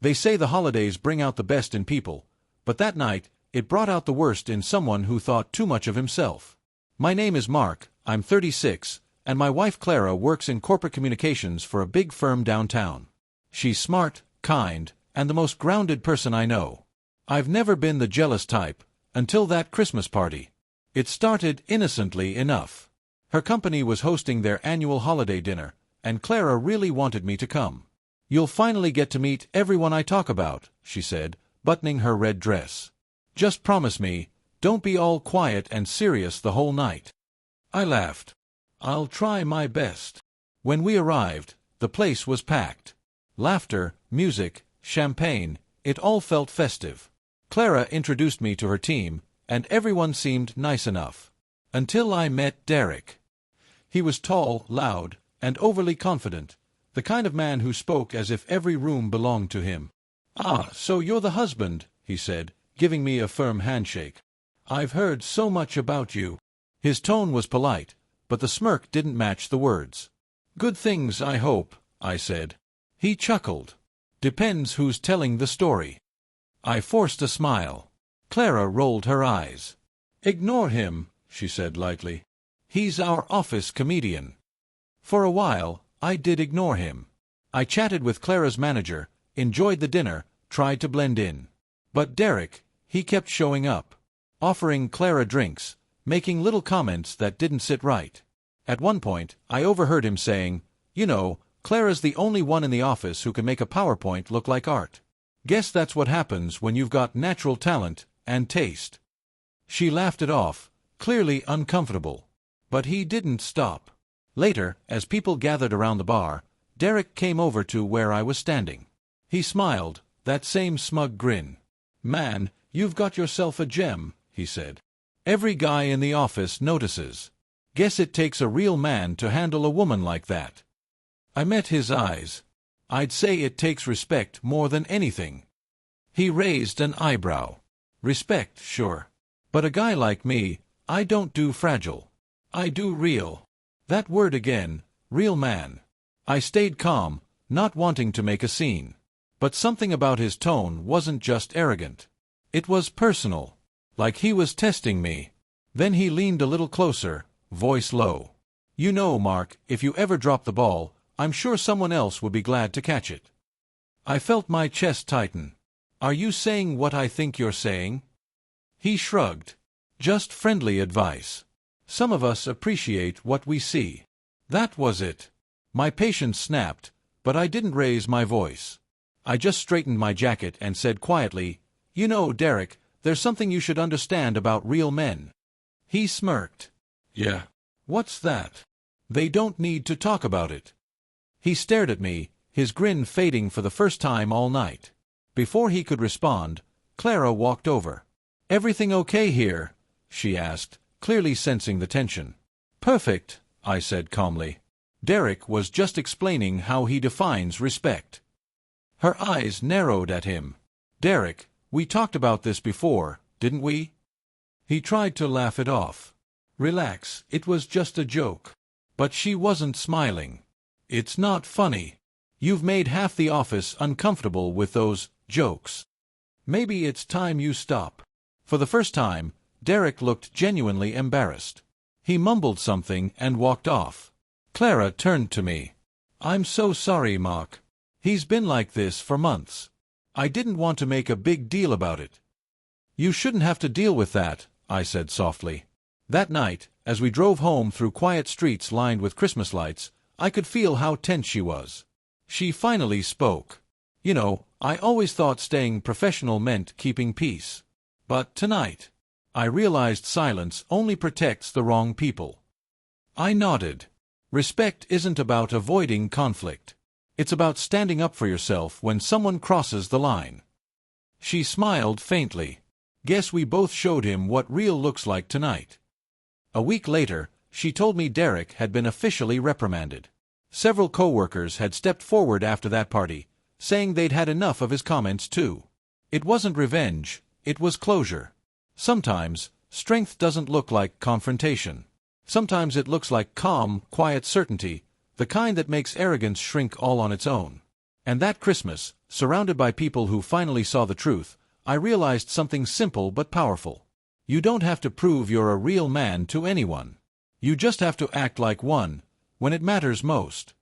They say the holidays bring out the best in people, but that night, it brought out the worst in someone who thought too much of himself. My name is Mark, I'm 36, and my wife Clara works in corporate communications for a big firm downtown. She's smart, kind, and the most grounded person I know. I've never been the jealous type, until that Christmas party. It started innocently enough. Her company was hosting their annual holiday dinner, and Clara really wanted me to come. "You'll finally get to meet everyone I talk about," she said, buttoning her red dress. "Just promise me, don't be all quiet and serious the whole night." I laughed. "I'll try my best." When we arrived, the place was packed. Laughter, music, champagne, it all felt festive. Clara introduced me to her team, and everyone seemed nice enough. Until I met Derek. He was tall, loud, and overly confident, the kind of man who spoke as if every room belonged to him. "Ah, so you're the husband," he said, giving me a firm handshake. "I've heard so much about you." His tone was polite, but the smirk didn't match the words. "Good things, I hope," I said. He chuckled. "Depends who's telling the story." I forced a smile. Clara rolled her eyes. "Ignore him," she said lightly. "He's our office comedian." For a while, I did ignore him. I chatted with Clara's manager, enjoyed the dinner, tried to blend in. But Derek, he kept showing up, offering Clara drinks, making little comments that didn't sit right. At one point, I overheard him saying, "You know, Clara's the only one in the office who can make a PowerPoint look like art. Guess that's what happens when you've got natural talent and taste." She laughed it off, clearly uncomfortable. But he didn't stop. Later, as people gathered around the bar, Derek came over to where I was standing. He smiled, that same smug grin. "Man, you've got yourself a gem," he said. "Every guy in the office notices. Guess it takes a real man to handle a woman like that." I met his eyes. "I'd say it takes respect more than anything." He raised an eyebrow. "Respect, sure. But a guy like me, I don't do fragile. I do real." That word again, real man. I stayed calm, not wanting to make a scene. But something about his tone wasn't just arrogant. It was personal, like he was testing me. Then he leaned a little closer, voice low. "You know, Mark, if you ever drop the ball, I'm sure someone else would be glad to catch it." I felt my chest tighten. "Are you saying what I think you're saying?" He shrugged. "Just friendly advice. Some of us appreciate what we see." That was it. My patience snapped, but I didn't raise my voice. I just straightened my jacket and said quietly, "You know, Derek, there's something you should understand about real men." He smirked. "Yeah. What's that?" "They don't need to talk about it." He stared at me, his grin fading for the first time all night. Before he could respond, Clara walked over. "Everything okay here?" she asked, clearly sensing the tension. "Perfect," I said calmly. Derek was just explaining how he defines respect. Her eyes narrowed at him. "Derek, we talked about this before, didn't we?" He tried to laugh it off. "Relax, it was just a joke." But she wasn't smiling. "It's not funny. You've made half the office uncomfortable with those jokes. Maybe it's time you stop." For the first time, Derek looked genuinely embarrassed. He mumbled something and walked off. Clara turned to me. "I'm so sorry, Mark. He's been like this for months. I didn't want to make a big deal about it." "You shouldn't have to deal with that," I said softly. That night, as we drove home through quiet streets lined with Christmas lights, I could feel how tense she was. She finally spoke. "You know, I always thought staying professional meant keeping peace. But tonight, I realized silence only protects the wrong people." I nodded. Respect isn't about avoiding conflict. It's about standing up for yourself when someone crosses the line. She smiled faintly. "Guess we both showed him what real looks like tonight." A week later, she told me Derek had been officially reprimanded. Several coworkers had stepped forward after that party, saying they'd had enough of his comments too. It wasn't revenge, it was closure. Sometimes, strength doesn't look like confrontation. Sometimes it looks like calm, quiet certainty, the kind that makes arrogance shrink all on its own. And that Christmas, surrounded by people who finally saw the truth, I realized something simple but powerful. You don't have to prove you're a real man to anyone. You just have to act like one, when it matters most.